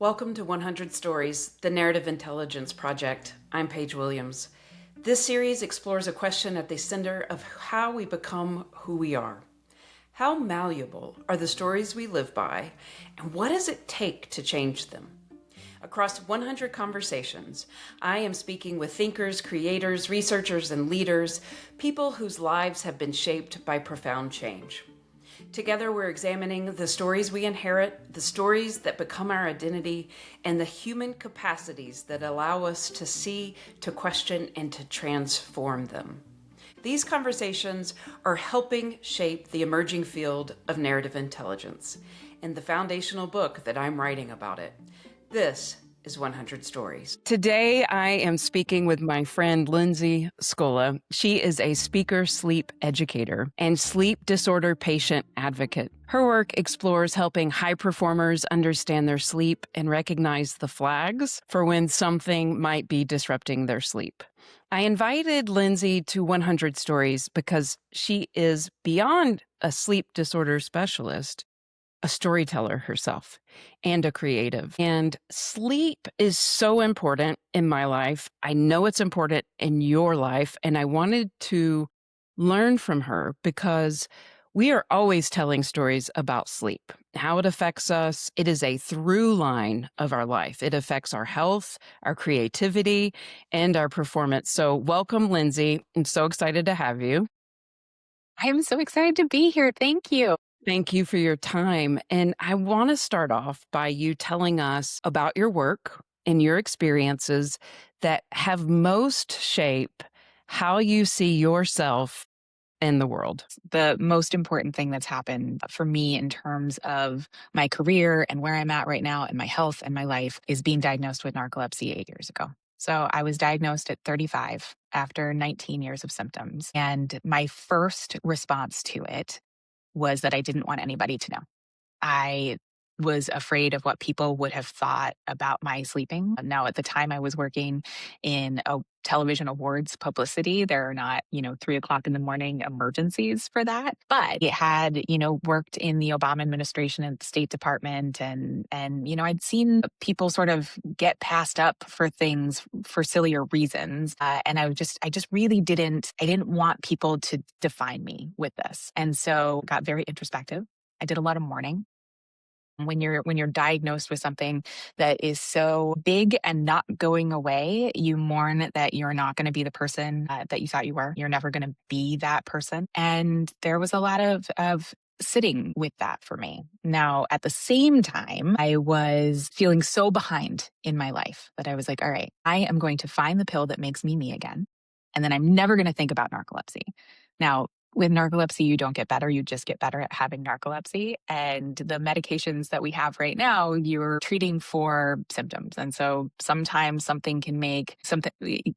Welcome to 100 Stories, the Narrative Intelligence Project. I'm Paige Williams. This series explores a question at the center of how we become who we are. How malleable are the stories we live by, and what does it take to change them? Across 100 conversations, I am speaking with thinkers, creators, researchers, and leaders, people whose lives have been shaped by profound change. Together, we're examining the stories we inherit, the stories that become our identity, and the human capacities that allow us to see, to question, and to transform them. These conversations are helping shape the emerging field of narrative intelligence and the foundational book that I'm writing about it. This is 100 Stories. Today, I am speaking with my friend Lindsay Scola. She is a speaker sleep educator and sleep disorder patient advocate. Her work explores helping high performers understand their sleep and recognize the flags for when something might be disrupting their sleep. I invited Lindsay to 100 Stories because she is beyond a sleep disorder specialist, a storyteller herself, and a creative. And sleep is so important in my life. I know it's important in your life, and I wanted to learn from her because we are always telling stories about sleep, how it affects us. It is a through line of our life. It affects our health, our creativity, and our performance. So welcome, Lindsay. I'm so excited to have you. I'm so excited to be here. Thank you. Thank you for your time. And I want to start off by you telling us about your work and your experiences that have most shape how you see yourself in the world. The most important thing that's happened for me in terms of my career and where I'm at right now and my health and my life is being diagnosed with narcolepsy 8 years ago. So I was diagnosed at 35 after 19 years of symptoms. And my first response to it was that I didn't want anybody to know. I was afraid of what people would have thought about my sleeping. Now, at the time, I was working in a television awards publicity. There are not, 3 o'clock in the morning emergencies for that. But it had, worked in the Obama administration and the State Department. And I'd seen people sort of get passed up for things for sillier reasons. And I just really I didn't want people to define me with this. And so got very introspective. I did a lot of mourning. When you're diagnosed with something that is so big and not going away, you mourn that you're not going to be the person that you thought you were. You're never going to be that person. And there was a lot of sitting with that for me. Now, at the same time, I was feeling so behind in my life that I was like, all right, I am going to find the pill that makes me me again. And then I'm never going to think about narcolepsy. Now, with narcolepsy, you don't get better. You just get better at having narcolepsy. And the medications that we have right now, you're treating for symptoms. And so sometimes something it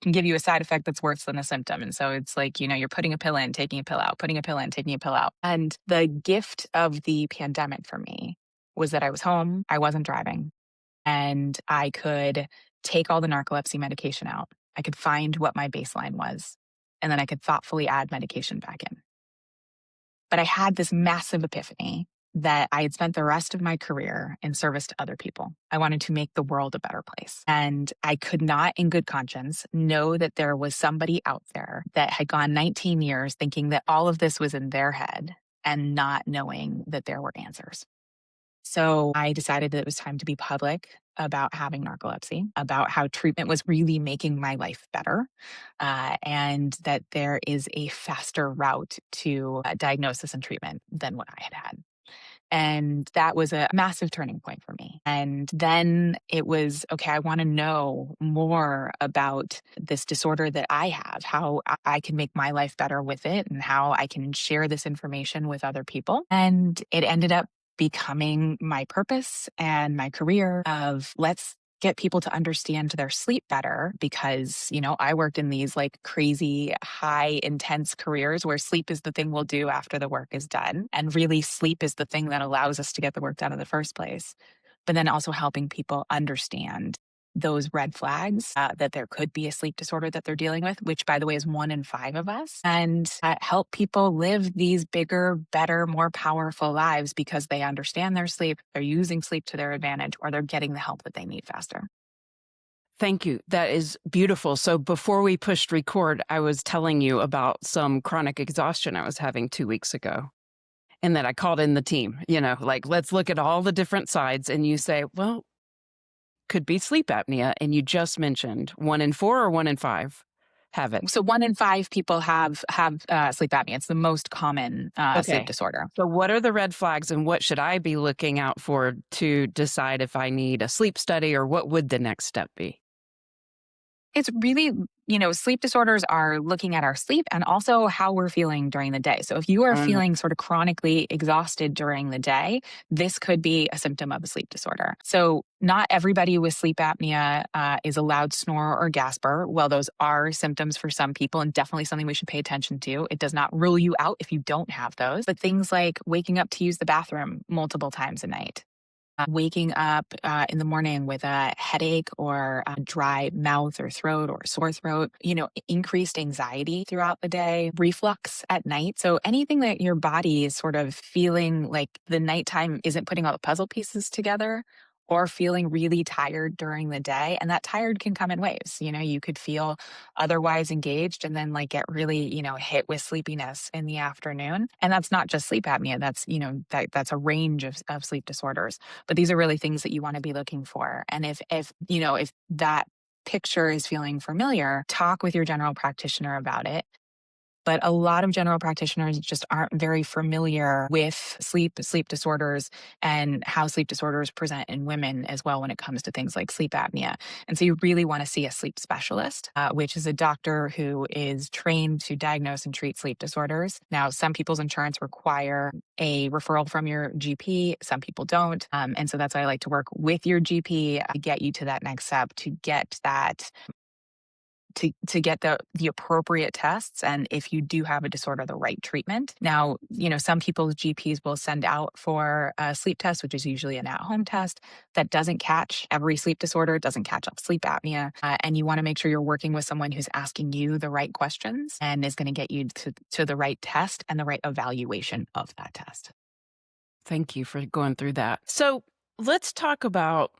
can give you a side effect that's worse than a symptom. And so it's like, you're putting a pill in, taking a pill out, putting a pill in, taking a pill out. And the gift of the pandemic for me was that I was home, I wasn't driving, and I could take all the narcolepsy medication out. I could find what my baseline was, and then I could thoughtfully add medication back in. But I had this massive epiphany that I had spent the rest of my career in service to other people. I wanted to make the world a better place. And I could not, in good conscience, know that there was somebody out there that had gone 19 years thinking that all of this was in their head and not knowing that there were answers. So I decided that it was time to be public about having narcolepsy, about how treatment was really making my life better, and that there is a faster route to diagnosis and treatment than what I had had. And that was a massive turning point for me. And then it was, okay, I want to know more about this disorder that I have, how I can make my life better with it, and how I can share this information with other people. And it ended up becoming my purpose and my career of let's get people to understand their sleep better because, I worked in these like crazy, high, intense careers where sleep is the thing we'll do after the work is done. And really, sleep is the thing that allows us to get the work done in the first place. But then also helping people understand those red flags that there could be a sleep disorder that they're dealing with, which, by the way, is 1 in 5 of us, and help people live these bigger, better, more powerful lives because they understand their sleep, they're using sleep to their advantage, or they're getting the help that they need faster. Thank you. That is beautiful. So before we pushed record, I was telling you about some chronic exhaustion I was having 2 weeks ago. And that I called in the team, like, let's look at all the different sides. And you say, well, could be sleep apnea. And you just mentioned 1 in 4 or 1 in 5 have it. So 1 in 5 people have sleep apnea. It's the most common sleep disorder. So what are the red flags and what should I be looking out for to decide if I need a sleep study, or what would the next step be? It's really, sleep disorders are looking at our sleep and also how we're feeling during the day. So if you are feeling sort of chronically exhausted during the day, this could be a symptom of a sleep disorder. So not everybody with sleep apnea is a loud snorer or gasper. Well, those are symptoms for some people and definitely something we should pay attention to. It does not rule you out if you don't have those. But things like waking up to use the bathroom multiple times a night, waking up in the morning with a headache or a dry mouth or throat or sore throat, increased anxiety throughout the day, reflux at night. So anything that your body is sort of feeling like the nighttime isn't putting all the puzzle pieces together, or feeling really tired during the day. And that tired can come in waves. You could feel otherwise engaged and then like get really, hit with sleepiness in the afternoon. And that's not just sleep apnea. That's, that's a range of sleep disorders. But these are really things that you want to be looking for. And if that picture is feeling familiar, talk with your general practitioner about it. But a lot of general practitioners just aren't very familiar with sleep disorders and how sleep disorders present in women as well when it comes to things like sleep apnea. And so you really want to see a sleep specialist, which is a doctor who is trained to diagnose and treat sleep disorders. Now, some people's insurance require a referral from your GP. Some people don't. And so that's why I like to work with your GP to get you to that next step, to get that to get the appropriate tests, and if you do have a disorder, the right treatment. Now, some people's GPs will send out for a sleep test, which is usually an at-home test that doesn't catch every sleep disorder, doesn't catch up sleep apnea, and you want to make sure you're working with someone who's asking you the right questions and is going to get you to the right test and the right evaluation of that test. Thank you for going through that. So let's talk about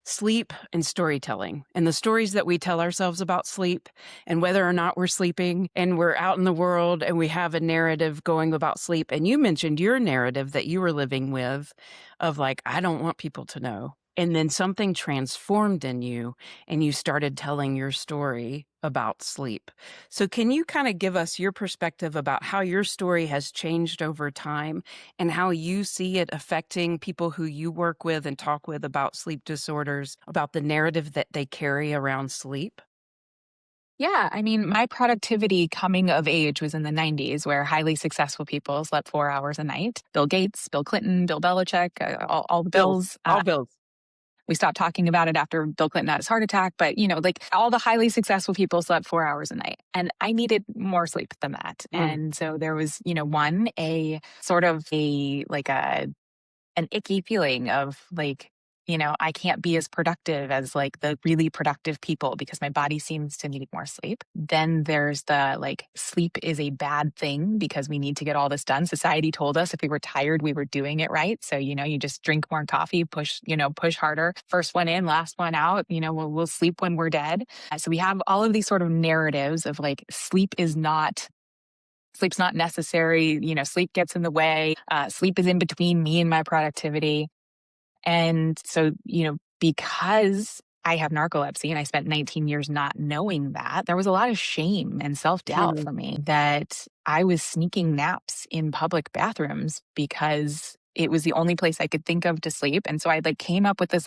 sleep and storytelling, and the stories that we tell ourselves about sleep, and whether or not we're sleeping and we're out in the world and we have a narrative going about sleep. And you mentioned your narrative that you were living with of like, I don't want people to know. And then something transformed in you and you started telling your story about sleep. So can you kind of give us your perspective about how your story has changed over time and how you see it affecting people who you work with and talk with about sleep disorders, about the narrative that they carry around sleep? Yeah, I mean, my productivity coming of age was in the 90s, where highly successful people slept 4 hours a night. Bill Gates, Bill Clinton, Bill Belichick, all the Bills. All bills. We stopped talking about it after Bill Clinton had his heart attack, but like all the highly successful people slept 4 hours a night. And I needed more sleep than that. And so there was, a sort of an icky feeling of like, I can't be as productive as like the really productive people because my body seems to need more sleep. Then there's the like, sleep is a bad thing because we need to get all this done. Society told us if we were tired, we were doing it right. So, you just drink more coffee, push harder, first one in, last one out, we'll sleep when we're dead. So we have all of these sort of narratives of like, sleep's not necessary. Sleep gets in the way. Sleep is in between me and my productivity. And so, because I have narcolepsy and I spent 19 years not knowing that, there was a lot of shame and self-doubt for me that I was sneaking naps in public bathrooms because it was the only place I could think of to sleep. And so I came up with this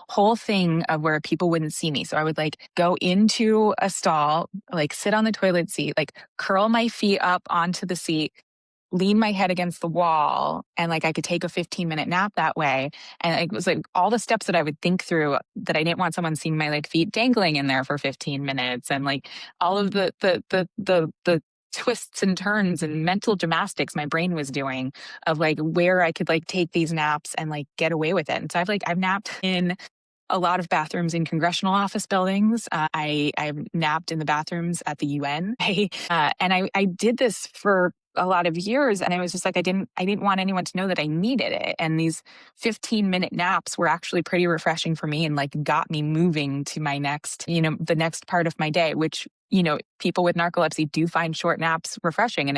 whole thing of where people wouldn't see me. So I would go into a stall, sit on the toilet seat, curl my feet up onto the seat, lean my head against the wall, and I could take a 15-minute nap that way. And it was all the steps that I would think through that I didn't want someone seeing my feet dangling in there for 15 minutes, and all of the twists and turns and mental gymnastics my brain was doing of where I could take these naps and get away with it. And so I've napped in a lot of bathrooms in congressional office buildings. I napped in the bathrooms at the UN. I did this for a lot of years, and I was just like, I didn't want anyone to know that I needed it. And these 15-minute naps were actually pretty refreshing for me and like got me moving to my next, the next part of my day, which, people with narcolepsy do find short naps refreshing. And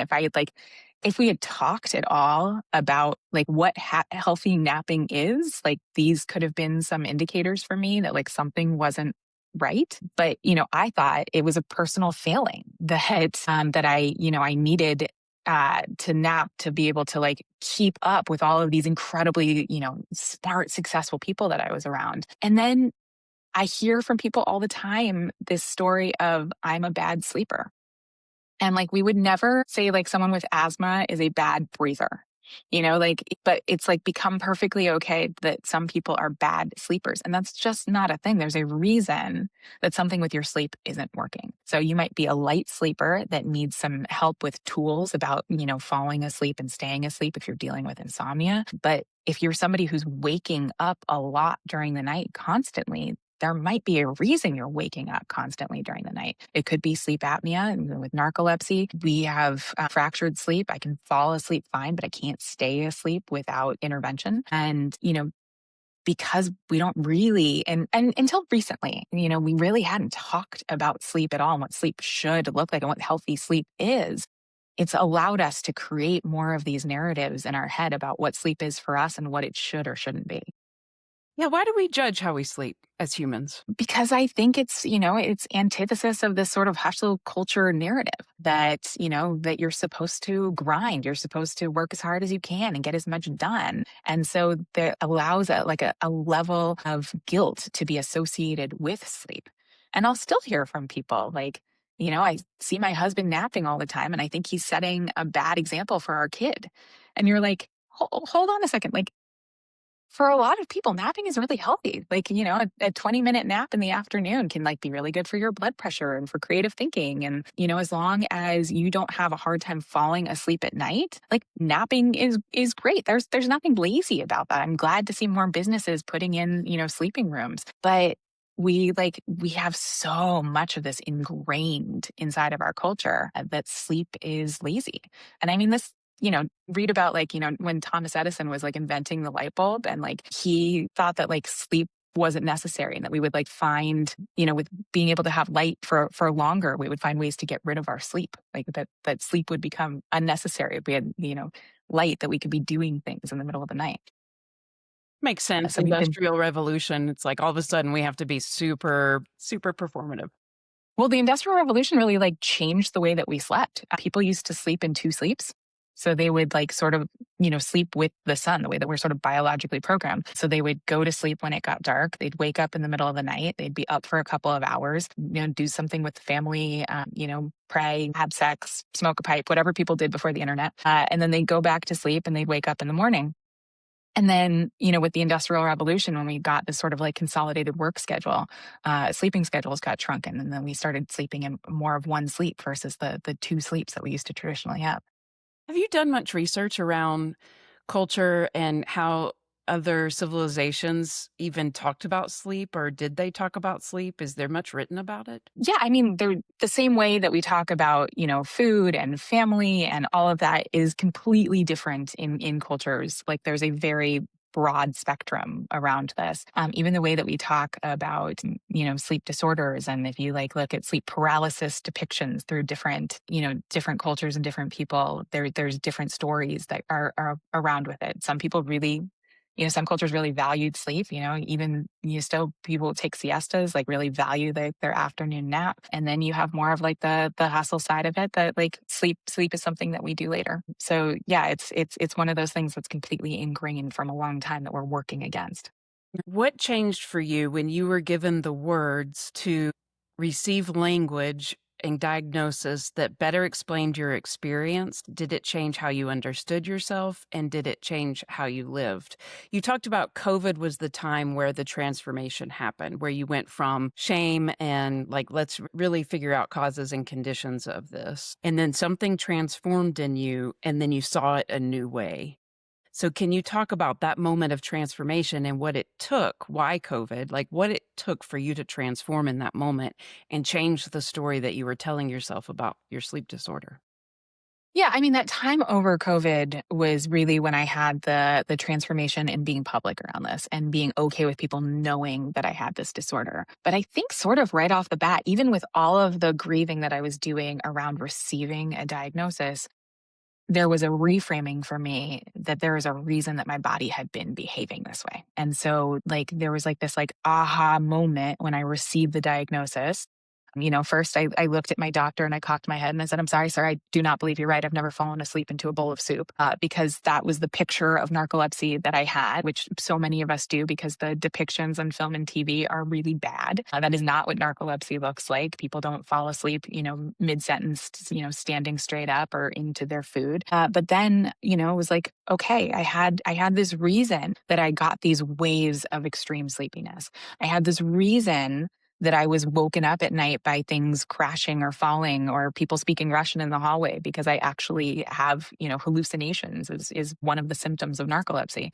if we had talked at all about like what healthy napping is, like these could have been some indicators for me that like something wasn't right. But, I thought it was a personal failing that I needed to nap to be able to like keep up with all of these incredibly, smart, successful people that I was around. And then I hear from people all the time this story of I'm a bad sleeper. And like we would never say like someone with asthma is a bad breather, but it's like become perfectly okay that some people are bad sleepers. And that's just not a thing. There's a reason that something with your sleep isn't working. So you might be a light sleeper that needs some help with tools about, falling asleep and staying asleep if you're dealing with insomnia. But if you're somebody who's waking up a lot during the night constantly, there might be a reason you're waking up constantly during the night. It could be sleep apnea. And with narcolepsy, we have fractured sleep. I can fall asleep fine, but I can't stay asleep without intervention. And, because we don't really, and until recently, we really hadn't talked about sleep at all and what sleep should look like and what healthy sleep is. It's allowed us to create more of these narratives in our head about what sleep is for us and what it should or shouldn't be. Yeah, why do we judge how we sleep as humans? Because I think it's antithesis of this sort of hustle culture narrative that you're supposed to grind, you're supposed to work as hard as you can and get as much done. And so that allows a level of guilt to be associated with sleep. And I'll still hear from people like, I see my husband napping all the time and I think he's setting a bad example for our kid. And you're like, hold on a second. Like, for a lot of people, napping is really healthy. Like, a 20-minute nap in the afternoon can like be really good for your blood pressure and for creative thinking. And, as long as you don't have a hard time falling asleep at night, like napping is great. There's nothing lazy about that. I'm glad to see more businesses putting in, sleeping rooms. But we have so much of this ingrained inside of our culture that sleep is lazy. And I mean this, read about when Thomas Edison was like inventing the light bulb and like he thought that like sleep wasn't necessary and that we would like find, with being able to have light for longer, we would find ways to get rid of our sleep. Like that sleep would become unnecessary if we had, light that we could be doing things in the middle of the night. Makes sense. So we've been Industrial revolution. It's like all of a sudden we have to be super, super performative. Well, the Industrial Revolution really like changed the way that we slept. People used to sleep in two sleeps. So they would like sort of, sleep with the sun, the way that we're sort of biologically programmed. So they would go to sleep when it got dark. They'd wake up in the middle of the night. They'd be up for a couple of hours, do something with the family, pray, have sex, smoke a pipe, whatever people did before the internet. And then they'd go back to sleep and they'd wake up in the morning. And then, with the Industrial Revolution, when we got this sort of like consolidated work schedule, sleeping schedules got shrunken. And then we started sleeping in more of one sleep versus the two sleeps that we used to traditionally have. Have you done much research around culture and how other civilizations even talked about sleep, or did they talk about sleep? Is there much written about it? Yeah, I mean, they're the same way that we talk about, food and family and all of that is completely different in cultures. Like there's a very broad spectrum around this. Even the way that we talk about, sleep disorders, and if you like look at sleep paralysis depictions through different cultures and different people, there's different stories that are around with it. Some people really some cultures really valued sleep, even still people take siestas, like really value their afternoon nap. And then you have more of like the hustle side of it that like sleep is something that we do later. So yeah, it's one of those things that's completely ingrained from a long time that we're working against. What changed for you when you were given the words to receive language and diagnosis that better explained your experience? Did it change how you understood yourself? And did it change how you lived? You talked about COVID was the time where the transformation happened, where you went from shame and like, let's really figure out causes and conditions of this. And then something transformed in you, and then you saw it a new way. So can you talk about that moment of transformation and what it took, why COVID, like what it took for you to transform in that moment and change the story that you were telling yourself about your sleep disorder? Yeah, I mean, that time over COVID was really when I had the transformation in being public around this and being okay with people knowing that I had this disorder. But I think sort of right off the bat, even with all of the grieving that I was doing around receiving a diagnosis, there was a reframing for me that there is a reason that my body had been behaving this way. And so like there was like this like aha moment when I received the diagnosis. First I looked at my doctor and I cocked my head and I said, "I'm sorry, sir. I do not believe you're right. I've never fallen asleep into a bowl of soup," because that was the picture of narcolepsy that I had, which so many of us do because the depictions on film and TV are really bad. That is not what narcolepsy looks like. People don't fall asleep, mid sentence, standing straight up or into their food. But then, it was like, okay, I had this reason that I got these waves of extreme sleepiness. I had this reason that I was woken up at night by things crashing or falling or people speaking Russian in the hallway because I actually have, hallucinations is one of the symptoms of narcolepsy.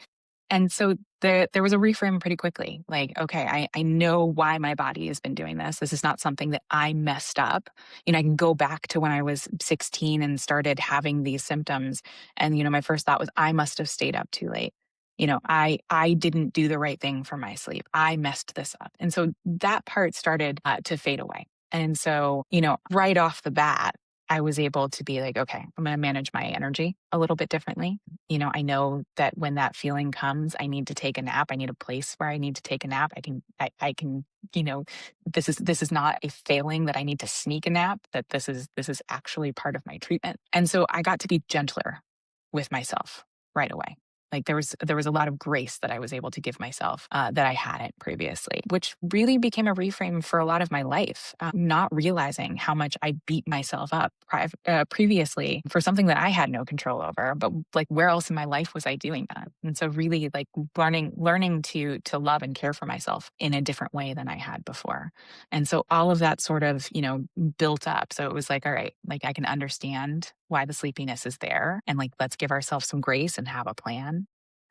And so there was a reframe pretty quickly. Like, okay, I know why my body has been doing this. This is not something that I messed up. I can go back to when I was 16 and started having these symptoms. And, my first thought was, I must have stayed up too late. I didn't do the right thing for my sleep. I messed this up. And so that part started to fade away. And so, right off the bat, I was able to be like, okay, I'm going to manage my energy a little bit differently. I know that when that feeling comes, I need to take a nap. I need a place where I need to take a nap. I can, this is not a failing that I need to sneak a nap, that this is actually part of my treatment. And so I got to be gentler with myself right away. Like there was a lot of grace that I was able to give myself that I hadn't previously, which really became a reframe for a lot of my life. Not realizing how much I beat myself up previously for something that I had no control over, but like where else in my life was I doing that? And so really like learning to love and care for myself in a different way than I had before. And so all of that sort of built up. So it was like, all right, like I can understand why the sleepiness is there and like let's give ourselves some grace and have a plan.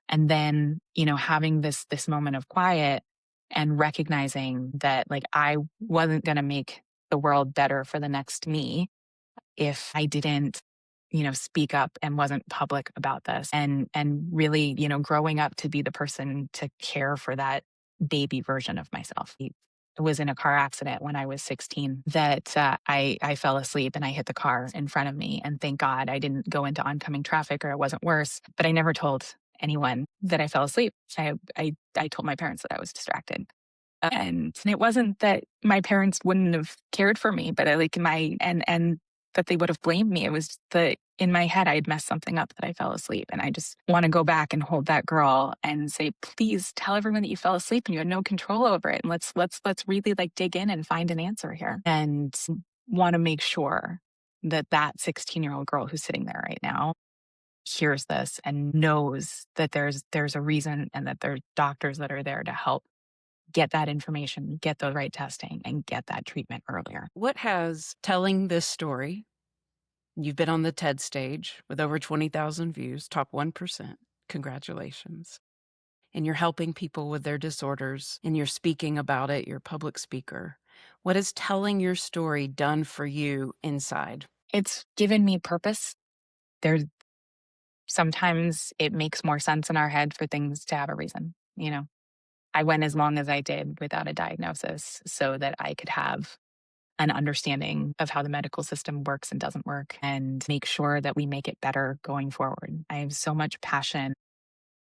And then having this moment of quiet and recognizing that like I wasn't going to make the world better for the next me if I didn't speak up and wasn't public about this, and really growing up to be the person to care for that baby version of myself. I was in a car accident when I was 16 that I fell asleep and I hit the car in front of me. And thank God I didn't go into oncoming traffic or it wasn't worse. But I never told anyone that I fell asleep. I told my parents that I was distracted. And it wasn't that my parents wouldn't have cared for me, but I like my and that they would have blamed me. It was that in my head I had messed something up that I fell asleep. And I just want to go back and hold that girl and say, please tell everyone that you fell asleep and you had no control over it. And let's really like dig in and find an answer here. And want to make sure that that 16-year-old girl who's sitting there right now hears this and knows that there's a reason and that there's doctors that are there to help get that information, get the right testing, and get that treatment earlier. What has telling this story, you've been on the TED stage with over 20,000 views, top 1%. Congratulations. And you're helping people with their disorders and you're speaking about it, you're a public speaker. What has telling your story done for you inside? It's given me purpose. There's sometimes it makes more sense in our head for things to have a reason. I went as long as I did without a diagnosis so that I could have an understanding of how the medical system works and doesn't work and make sure that we make it better going forward. I have so much passion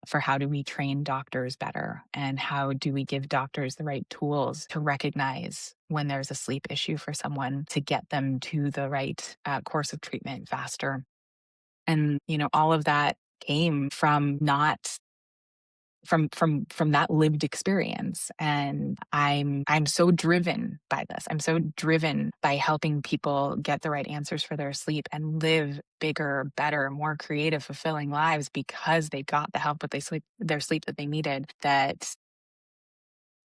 for how do we train doctors better and how do we give doctors the right tools to recognize when there's a sleep issue for someone to get them to the right course of treatment faster. And, all of that came from not from that lived experience. And I'm so driven by this. I'm so driven by helping people get the right answers for their sleep and live bigger, better, more creative, fulfilling lives because they got the help with their sleep that they needed, that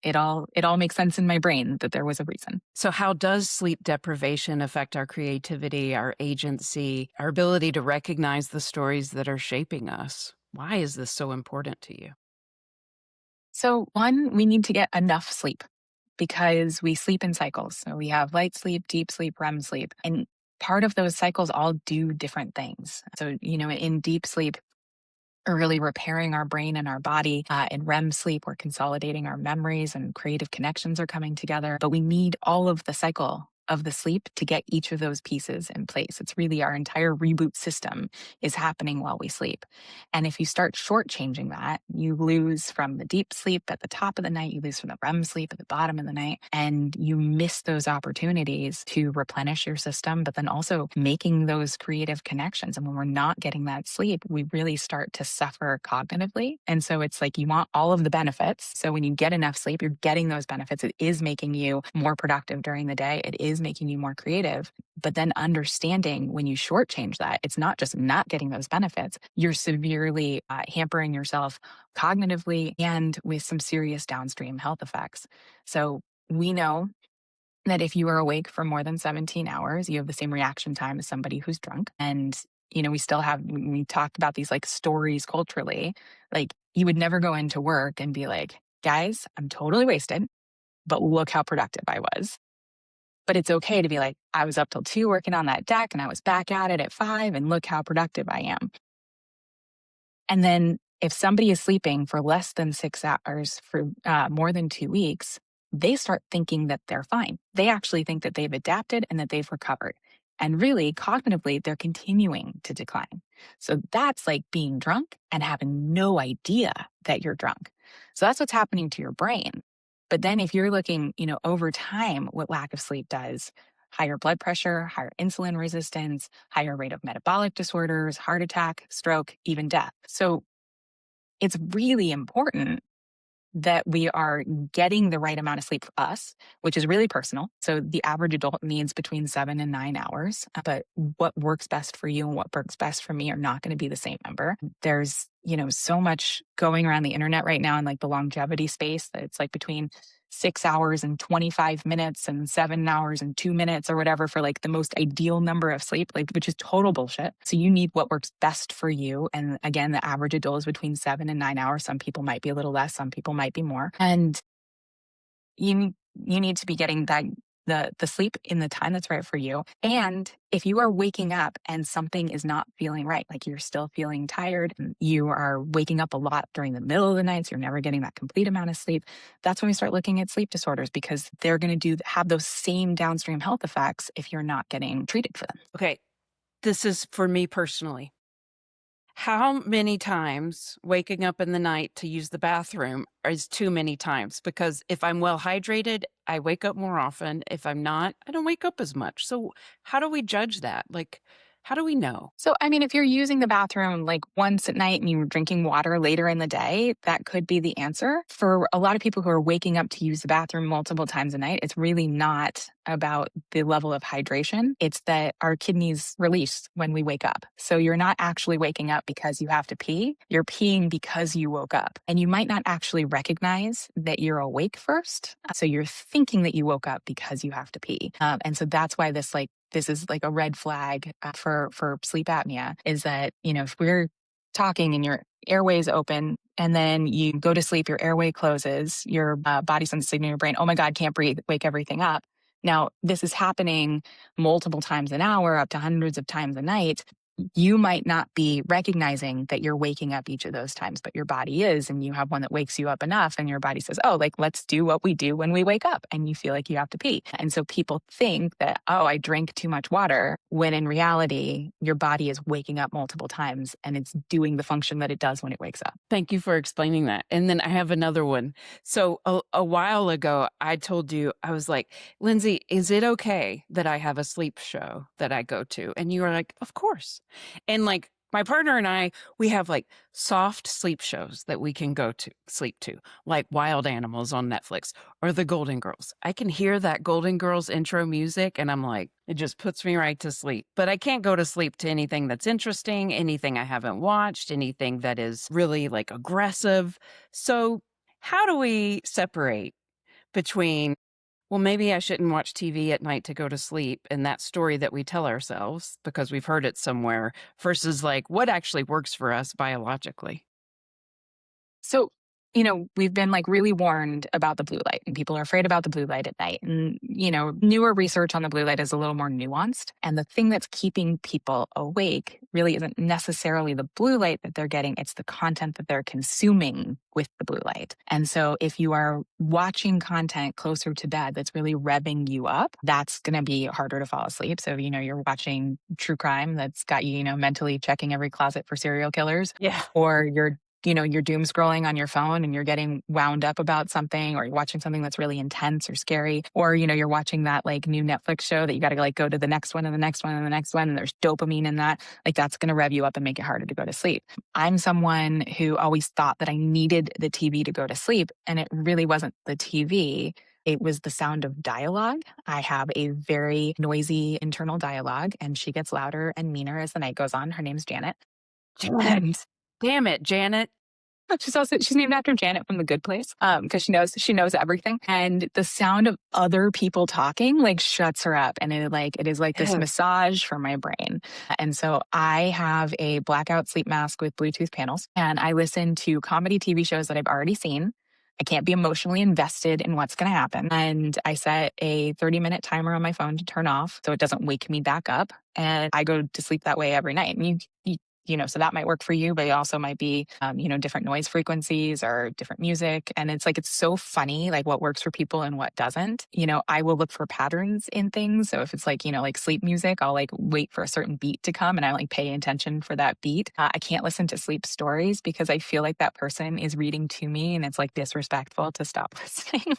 it all makes sense in my brain that there was a reason. So how does sleep deprivation affect our creativity, our agency, our ability to recognize the stories that are shaping us? Why is this so important to you? So, one, we need to get enough sleep because we sleep in cycles. So, we have light sleep, deep sleep, REM sleep. And part of those cycles all do different things. So, in deep sleep, are really repairing our brain and our body. In REM sleep, we're consolidating our memories and creative connections are coming together. But we need all of the cycle of the sleep to get each of those pieces in place. It's really our entire reboot system is happening while we sleep. And if you start shortchanging that, you lose from the deep sleep at the top of the night, you lose from the REM sleep at the bottom of the night, and you miss those opportunities to replenish your system, but then also making those creative connections. And when we're not getting that sleep, we really start to suffer cognitively. And so it's like you want all of the benefits. So when you get enough sleep, you're getting those benefits. It is making you more productive during the day. It is making you more creative. But then understanding when you shortchange that, it's not just not getting those benefits, you're severely hampering yourself cognitively and with some serious downstream health effects. So we know that if you are awake for more than 17 hours, you have the same reaction time as somebody who's drunk. And, we still have, we talked about these like stories culturally, like you would never go into work and be like, guys, I'm totally wasted, but look how productive I was. But it's okay to be like, I was up till 2 working on that deck and I was back at it at 5 and look how productive I am. And then if somebody is sleeping for less than 6 hours for more than 2 weeks, they start thinking that they're fine. They actually think that they've adapted and that they've recovered. And really, cognitively, they're continuing to decline. So that's like being drunk and having no idea that you're drunk. So that's what's happening to your brain. But then if you're looking, over time, what lack of sleep does, higher blood pressure, higher insulin resistance, higher rate of metabolic disorders, heart attack, stroke, even death. So it's really important that we are getting the right amount of sleep for us, which is really personal. So the average adult needs between 7 and 9 hours, but what works best for you and what works best for me are not going to be the same number. There's, so much going around the internet right now in like the longevity space that it's like between 6 hours and 25 minutes and 7 hours and 2 minutes or whatever for like the most ideal number of sleep, like which is total bullshit. So you need what works best for you. And again, the average adult is between 7 and 9 hours. Some people might be a little less, some people might be more. And you need to be getting the sleep in the time that's right for you. And if you are waking up and something is not feeling right, like you're still feeling tired, and you are waking up a lot during the middle of the night, so you're never getting that complete amount of sleep, that's when we start looking at sleep disorders because they're going to have those same downstream health effects if you're not getting treated for them. Okay, this is for me personally. How many times waking up in the night to use the bathroom is too many times? Because if I'm well hydrated, I wake up more often. If I'm not, I don't wake up as much. So, how do we judge that? Like, how do we know? So, I mean, if you're using the bathroom like once at night and you're drinking water later in the day, that could be the answer. For a lot of people who are waking up to use the bathroom multiple times a night, it's really not about the level of hydration. It's that our kidneys release when we wake up. So you're not actually waking up because you have to pee. You're peeing because you woke up. And you might not actually recognize that you're awake first. So you're thinking that you woke up because you have to pee. And so that's why this is like a red flag for sleep apnea is that, if we're talking and your airway's open and then you go to sleep, your airway closes, your body sends a signal to your brain, oh my God, can't breathe, wake everything up. Now, this is happening multiple times an hour, up to hundreds of times a night. You might not be recognizing that you're waking up each of those times, but your body is, and you have one that wakes you up enough and your body says, oh, like, let's do what we do when we wake up. And you feel like you have to pee. And so people think that, oh, I drank too much water, when in reality, your body is waking up multiple times and it's doing the function that it does when it wakes up. Thank you for explaining that. And then I have another one. So a while ago, I told you, I was like, Lindsay, is it okay that I have a sleep show that I go to? And you were like, of course. And like my partner and I, we have like soft sleep shows that we can go to sleep to, like Wild Animals on Netflix or The Golden Girls. I can hear that Golden Girls intro music and I'm like, it just puts me right to sleep. But I can't go to sleep to anything that's interesting, anything I haven't watched, anything that is really like aggressive. So how do we separate between Well, maybe I shouldn't watch TV at night to go to sleep, and that story that we tell ourselves because we've heard it somewhere versus like what actually works for us biologically. So, we've been like really warned about the blue light, and people are afraid about the blue light at night. And, newer research on the blue light is a little more nuanced. And the thing that's keeping people awake really isn't necessarily the blue light that they're getting, it's the content that they're consuming with the blue light. And so if you are watching content closer to bed that's really revving you up, that's going to be harder to fall asleep. So, you're watching true crime that's got you, mentally checking every closet for serial killers, Yeah. or you're doom scrolling on your phone and you're getting wound up about something, or you're watching something that's really intense or scary, or, you're watching that like new Netflix show that you got to like go to the next one and the next one and the next one. And there's dopamine in that. Like that's going to rev you up and make it harder to go to sleep. I'm someone who always thought that I needed the TV to go to sleep. And it really wasn't the TV. It was the sound of dialogue. I have a very noisy internal dialogue, and she gets louder and meaner as the night goes on. Her name's Janet. Janet. And Damn it, Janet. she's named after Janet from The Good Place, because she knows everything, and the sound of other people talking like shuts her up, and it is like this Ugh. massage for my brain. And so I have a blackout sleep mask with Bluetooth panels, and I listen to comedy TV shows that I've already seen. I can't be emotionally invested in what's going to happen, and I set a 30-minute timer on my phone to turn off so it doesn't wake me back up, and I go to sleep that way every night. And so that might work for you, but it also might be, different noise frequencies or different music. And it's like, it's so funny, like what works for people and what doesn't. I will look for patterns in things. So if it's like, like sleep music, I'll like wait for a certain beat to come and I like pay attention for that beat. I can't listen to sleep stories because I feel like that person is reading to me and it's like disrespectful to stop listening.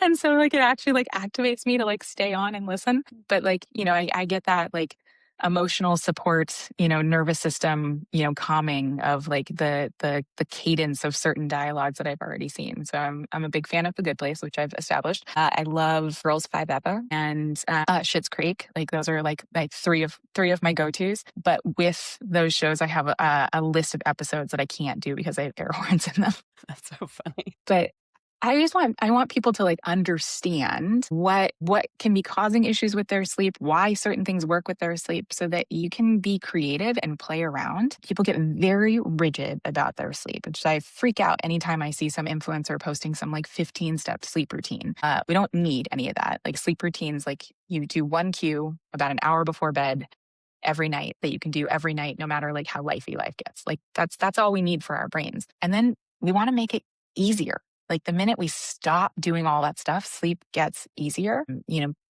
And so like it actually like activates me to like stay on and listen. But like, I get that like emotional support, nervous system, calming of like the cadence of certain dialogues that I've already seen. So I'm a big fan of The Good Place, which I've established. I love Girls Five Eva and Schitt's Creek. Like those are like three of my go-tos. But with those shows, I have a list of episodes that I can't do because I have air horns in them. That's so funny. But I want people to like understand what can be causing issues with their sleep, why certain things work with their sleep, so that you can be creative and play around. People get very rigid about their sleep, which I freak out anytime I see some influencer posting some like 15-step sleep routine. We don't need any of that. Like sleep routines, like you do one cue about an hour before bed every night that you can do every night, no matter like how lifey life gets. Like that's all we need for our brains. And then we want to make it easier. Like the minute we stop doing all that stuff, sleep gets easier.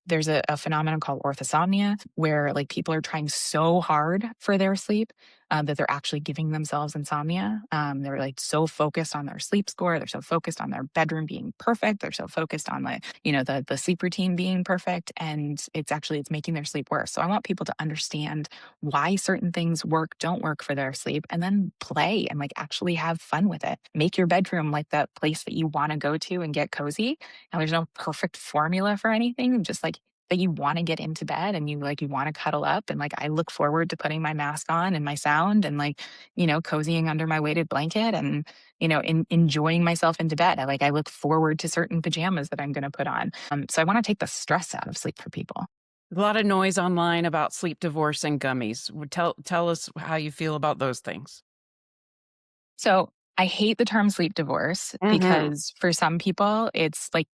There's a phenomenon called orthosomnia where like people are trying so hard for their sleep that they're actually giving themselves insomnia. They're like so focused on their sleep score. They're so focused on their bedroom being perfect. They're so focused on the sleep routine being perfect. And it's making their sleep worse. So I want people to understand why certain things don't work for their sleep, and then play and like actually have fun with it. Make your bedroom like that place that you want to go to and get cozy. Now there's no perfect formula for anything, just like that you want to get into bed and you want to cuddle up. And like I look forward to putting my mask on and my sound and like, cozying under my weighted blanket and, enjoying myself into bed. I look forward to certain pajamas that I'm going to put on. So I want to take the stress out of sleep for people. A lot of noise online about sleep divorce and gummies. Tell us how you feel about those things. So I hate the term sleep divorce Mm-hmm. because for some people, it's like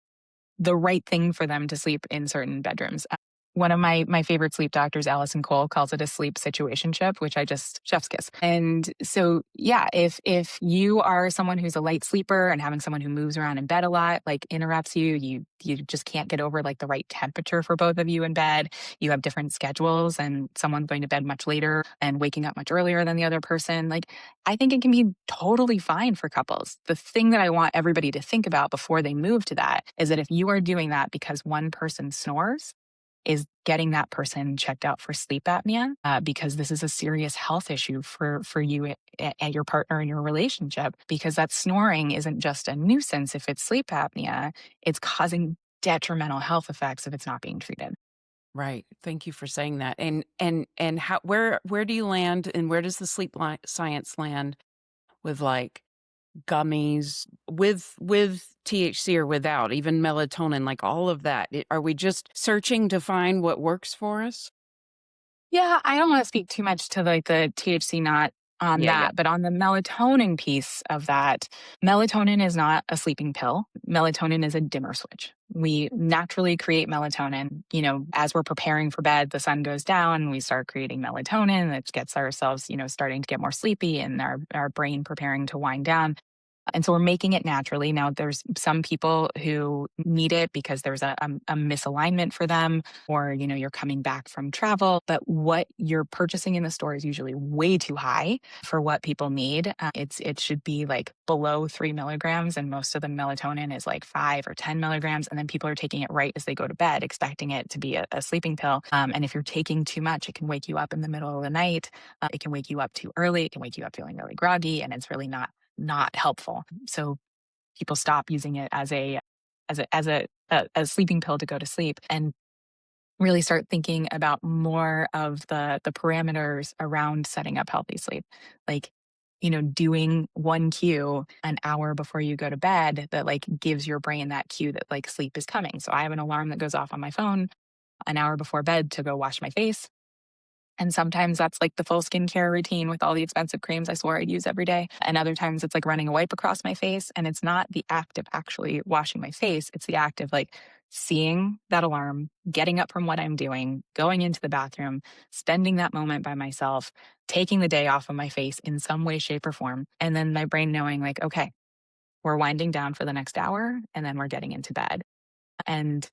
the right thing for them to sleep in certain bedrooms. One of my favorite sleep doctors, Allison Cole, calls it a sleep situationship, which I just chef's kiss. And so, yeah, if you are someone who's a light sleeper and having someone who moves around in bed a lot, like interrupts you just can't get over like the right temperature for both of you in bed. You have different schedules, and someone's going to bed much later and waking up much earlier than the other person. Like, I think it can be totally fine for couples. The thing that I want everybody to think about before they move to that is that if you are doing that because one person snores, is getting that person checked out for sleep apnea, because this is a serious health issue for you and your partner in your relationship, because that snoring isn't just a nuisance if it's sleep apnea, it's causing detrimental health effects if it's not being treated. Right. Thank you for saying that. And how where do you land and where does the science land with like gummies with THC or without, even melatonin, like all of that. Are we just searching to find what works for us? Yeah, I don't want to speak too much to like the THC not on Yeah, yeah. that, but on the melatonin piece of that, melatonin is not a sleeping pill. Melatonin is a dimmer switch. We naturally create melatonin, as we're preparing for bed, the sun goes down, we start creating melatonin, that gets ourselves, starting to get more sleepy and our brain preparing to wind down. And so we're making it naturally. Now, there's some people who need it because there's a misalignment for them, or, you're coming back from travel. But what you're purchasing in the store is usually way too high for what people need. It should be like below 3 milligrams, and most of the melatonin is like 5 or 10 milligrams. And then people are taking it right as they go to bed, expecting it to be a sleeping pill. And if you're taking too much, it can wake you up in the middle of the night. It can wake you up too early. It can wake you up feeling really groggy, and it's really not helpful. So people stop using it as a sleeping pill to go to sleep, and really start thinking about more of the parameters around setting up healthy sleep. Like, doing one cue an hour before you go to bed that like gives your brain that cue that like sleep is coming. So I have an alarm that goes off on my phone an hour before bed to go wash my face. And sometimes that's like the full skincare routine with all the expensive creams I swore I'd use every day. And other times it's like running a wipe across my face. And it's not the act of actually washing my face, it's the act of like seeing that alarm, getting up from what I'm doing, going into the bathroom, spending that moment by myself, taking the day off of my face in some way, shape, or form. And then my brain knowing, like, okay, we're winding down for the next hour and then we're getting into bed. And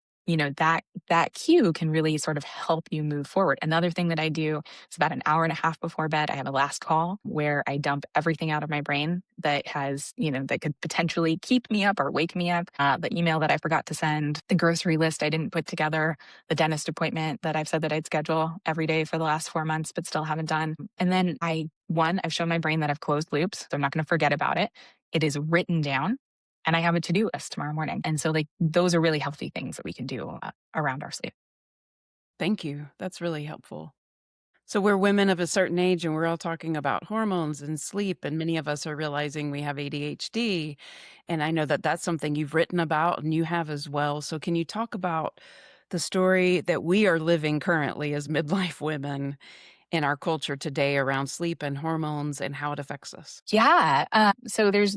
that cue can really sort of help you move forward. Another thing that I do is about an hour and a half before bed, I have a last call where I dump everything out of my brain that has, that could potentially keep me up or wake me up. The email that I forgot to send, the grocery list I didn't put together, the dentist appointment that I've said that I'd schedule every day for the last 4 months but still haven't done. And then I've shown my brain that I've closed loops, so I'm not going to forget about it. It is written down, and I have a to-do list tomorrow morning. And so like those are really healthy things that we can do around our sleep. Thank you. That's really helpful. So we're women of a certain age and we're all talking about hormones and sleep, and many of us are realizing we have ADHD. And I know that that's something you've written about and you have as well. So can you talk about the story that we are living currently as midlife women in our culture today around sleep and hormones and how it affects us? Yeah. So there's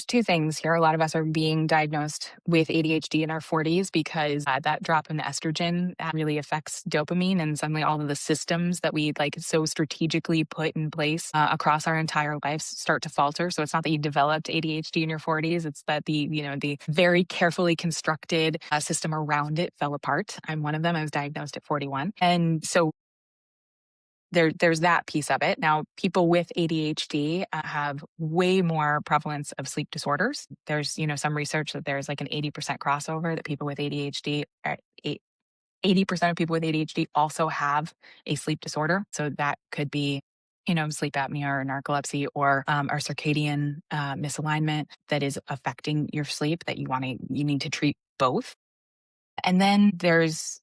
two things here. A lot of us are being diagnosed with ADHD in our 40s because that drop in estrogen really affects dopamine, and suddenly all of the systems that we like so strategically put in place across our entire lives start to falter. So it's not that you developed ADHD in your 40s; it's that the very carefully constructed system around it fell apart. I'm one of them. I was diagnosed at 41, and so there's that piece of it. Now, people with ADHD have way more prevalence of sleep disorders. There's, some research that there's like an 80% crossover that people with ADHD, 80% of people with ADHD also have a sleep disorder. So that could be, sleep apnea or narcolepsy or our circadian misalignment that is affecting your sleep that you need to treat both. And then there's,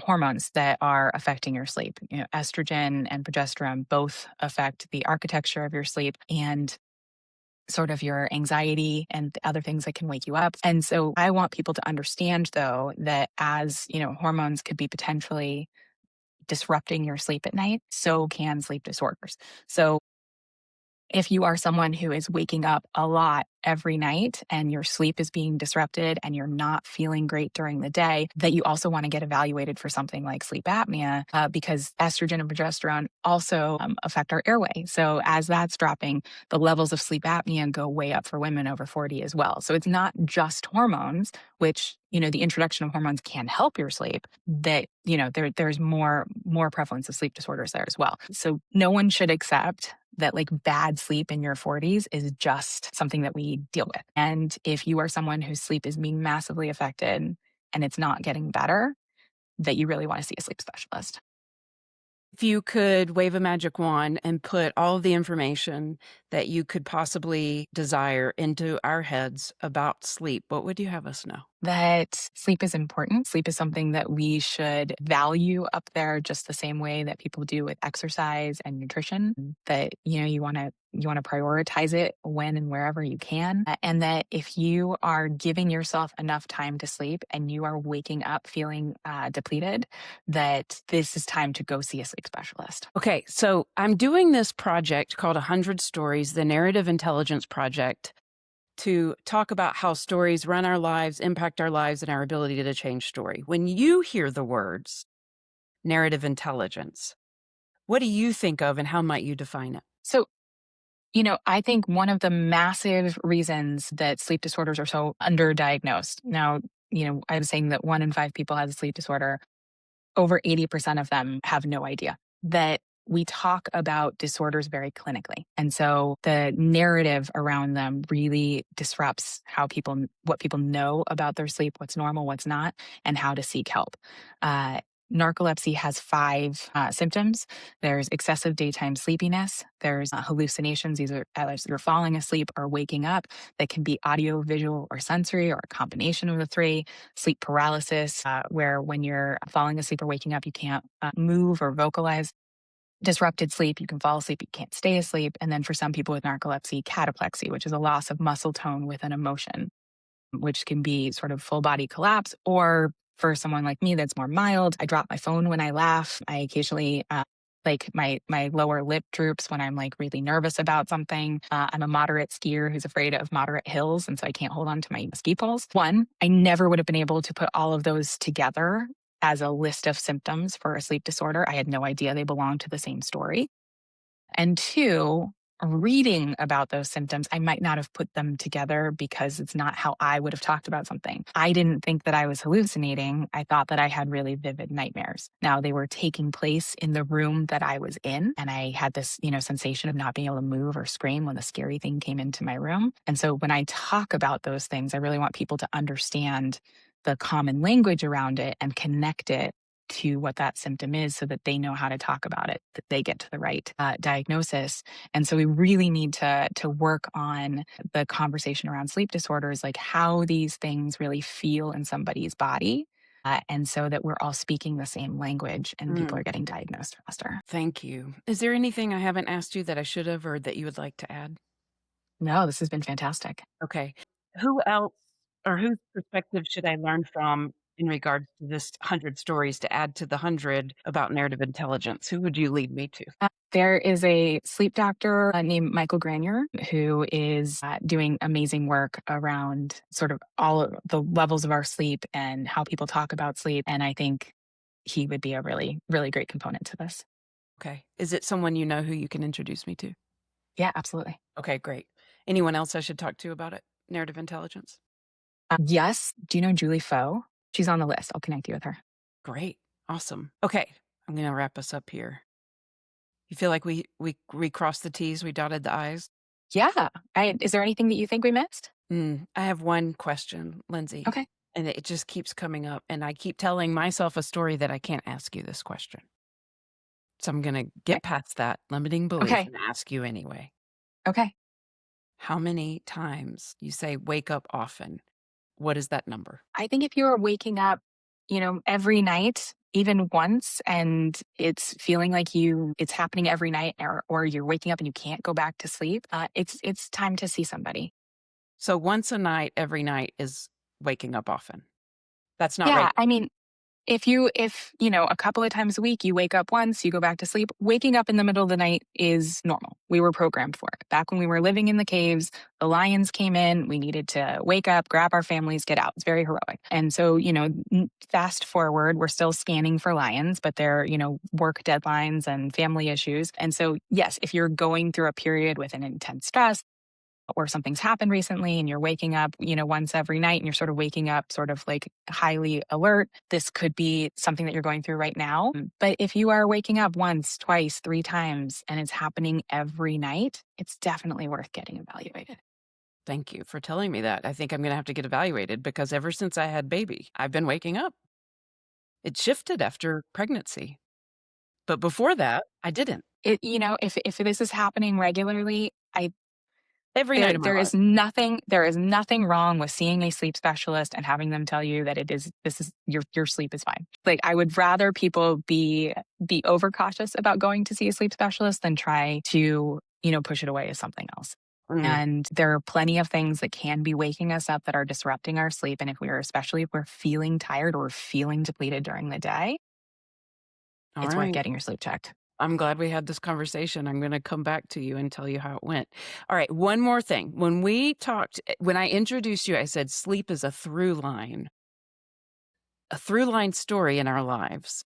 hormones that are affecting your sleep. Estrogen and progesterone both affect the architecture of your sleep and sort of your anxiety and the other things that can wake you up. And so I want people to understand though that as, hormones could be potentially disrupting your sleep at night, so can sleep disorders. So if you are someone who is waking up a lot every night and your sleep is being disrupted and you're not feeling great during the day, that you also want to get evaluated for something like sleep apnea because estrogen and progesterone also affect our airway. So as that's dropping, the levels of sleep apnea go way up for women over 40 as well. So it's not just hormones, which the introduction of hormones can help your sleep, that there's more prevalence of sleep disorders there as well. So no one should accept that like bad sleep in your 40s is just something that we deal with. And if you are someone whose sleep is being massively affected and it's not getting better, that you really want to see a sleep specialist. If you could wave a magic wand and put all of the information that you could possibly desire into our heads about sleep, what would you have us know? that sleep is important. Sleep is something that we should value up there just the same way that people do with exercise and nutrition. That, you want to prioritize it when and wherever you can. And that if you are giving yourself enough time to sleep and you are waking up feeling depleted, that this is time to go see a sleep specialist. Okay, so I'm doing this project called 100 Stories, the Narrative Intelligence Project, to talk about how stories run our lives, impact our lives, and our ability to change story. When you hear the words narrative intelligence, what do you think of and how might you define it? So, I think one of the massive reasons that sleep disorders are so underdiagnosed. Now, I was saying that 1 in 5 people has a sleep disorder. Over 80% of them have no idea that we talk about disorders very clinically. And so the narrative around them really disrupts what people know about their sleep, what's normal, what's not, and how to seek help. Uh, Narcolepsy has 5 symptoms. There's excessive daytime sleepiness. There's hallucinations. These are as you're falling asleep or waking up. That can be audio, visual, or sensory, or a combination of the three. Sleep paralysis, where when you're falling asleep or waking up, you can't move or vocalize. Disrupted sleep, you can fall asleep, you can't stay asleep. And then for some people with narcolepsy, cataplexy, which is a loss of muscle tone with an emotion, which can be sort of full body collapse. Or for someone like me that's more mild, I drop my phone when I laugh. I occasionally like my lower lip droops when I'm like really nervous about something. I'm a moderate skier who's afraid of moderate hills, and so I can't hold on to my ski poles. One, I never would have been able to put all of those together as a list of symptoms for a sleep disorder. I had no idea they belonged to the same story. And two, reading about those symptoms, I might not have put them together because it's not how I would have talked about something. I didn't think that I was hallucinating. I thought that I had really vivid nightmares. Now, they were taking place in the room that I was in, and I had this, sensation of not being able to move or scream when the scary thing came into my room. And so when I talk about those things, I really want people to understand the common language around it and connect it to what that symptom is so that they know how to talk about it, that they get to the right diagnosis. And so we really need to work on the conversation around sleep disorders, like how these things really feel in somebody's body. And so that we're all speaking the same language and people are getting diagnosed faster. Thank you. Is there anything I haven't asked you that I should have or that you would like to add? No, this has been fantastic. Okay. Who else or whose perspective should I learn from in regards to this 100 stories to add to the 100 about narrative intelligence? Who would you lead me to? There is a sleep doctor named Michael Granier who is doing amazing work around sort of all of the levels of our sleep and how people talk about sleep. And I think he would be a really, really great component to this. Okay. Is it someone you know who you can introduce me to? Yeah, absolutely. Okay, great. Anyone else I should talk to about it? Narrative intelligence? Yes. Do you know Julie Foe? She's on the list. I'll connect you with her. Great. Awesome. Okay. I'm going to wrap us up here. You feel like we crossed the T's, we dotted the I's? Yeah. Is there anything that you think we missed? I have one question, Lindsay, Okay. and it just keeps coming up, and I keep telling myself a story that I can't ask you this question. So I'm gonna get past that limiting belief Okay. and ask you anyway. Okay. How many times you say wake up often? What is that number? I think if you are waking up, every night, even once, and it's feeling like it's happening every night, or you're waking up and you can't go back to sleep, it's time to see somebody. So once a night, every night is waking up often. That's not Yeah. right. I mean, if a couple of times a week you wake up once, you go back to sleep, waking up in the middle of the night is normal. We were programmed for it. Back when we were living in the caves, the lions came in, we needed to wake up, grab our families, get out. It's very heroic. And so, fast forward, we're still scanning for lions, but they're, work deadlines and family issues. And so, yes, if you're going through a period with an intense stress, or something's happened recently and you're waking up, once every night and you're sort of waking up sort of like highly alert, this could be something that you're going through right now. But if you are waking up once, twice, 3 times and it's happening every night, it's definitely worth getting evaluated. Thank you for telling me that. I think I'm gonna have to get evaluated because ever since I had baby, I've been waking up. It shifted after pregnancy, but before that, I didn't. If this is happening regularly, every night of my life. There is nothing wrong with seeing a sleep specialist and having them tell you that this is your sleep is fine. Like, I would rather people be overcautious about going to see a sleep specialist than try to, push it away as something else. Mm. And there are plenty of things that can be waking us up that are disrupting our sleep. And especially if we're feeling tired or feeling depleted during the day, All it's worth right. getting your sleep checked. I'm glad we had this conversation. I'm going to come back to you and tell you how it went. All right. One more thing. When I introduced you, I said sleep is a through line story in our lives.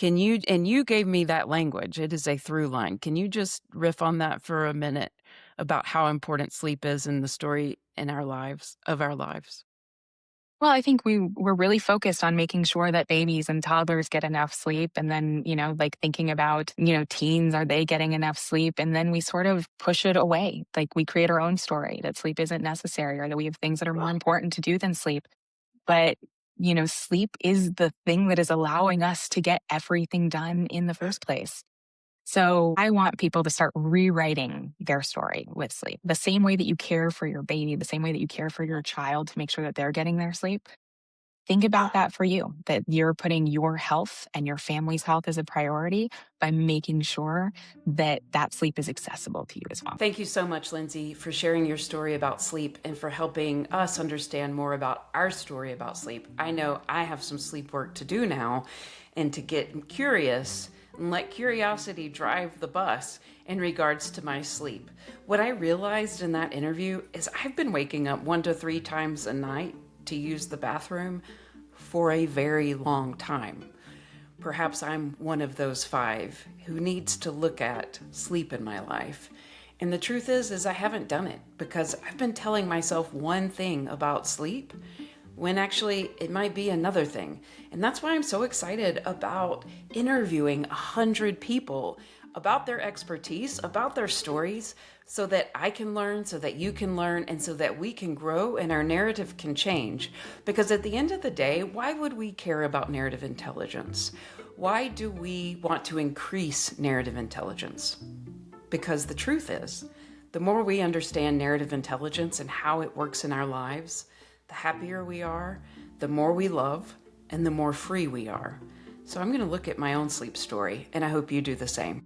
And you gave me that language. It is a through line. Can you just riff on that for a minute about how important sleep is in the story in our lives? Well, I think we're really focused on making sure that babies and toddlers get enough sleep. And then, like thinking about, teens, are they getting enough sleep? And then we sort of push it away. Like, we create our own story that sleep isn't necessary, or that we have things that are more important to do than sleep. But, sleep is the thing that is allowing us to get everything done in the first place. So I want people to start rewriting their story with sleep. The same way that you care for your baby, the same way that you care for your child to make sure that they're getting their sleep. Think about that for you, that you're putting your health and your family's health as a priority by making sure that that sleep is accessible to you as well. Thank you so much, Lindsay, for sharing your story about sleep and for helping us understand more about our story about sleep. I know I have some sleep work to do now, and to get curious and let curiosity drive the bus in regards to my sleep. What I realized in that interview is I've been waking up 1 to 3 times a night to use the bathroom for a very long time. Perhaps I'm one of those 5 who needs to look at sleep in my life. And the truth is I haven't done it because I've been telling myself one thing about sleep when actually it might be another thing. And that's why I'm so excited about interviewing 100 people about their expertise, about their stories, so that I can learn, so that you can learn, and so that we can grow and our narrative can change. Because at the end of the day, why would we care about narrative intelligence? Why do we want to increase narrative intelligence? Because the truth is, the more we understand narrative intelligence and how it works in our lives, the happier we are, the more we love, and the more free we are. So I'm going to look at my own sleep story, and I hope you do the same.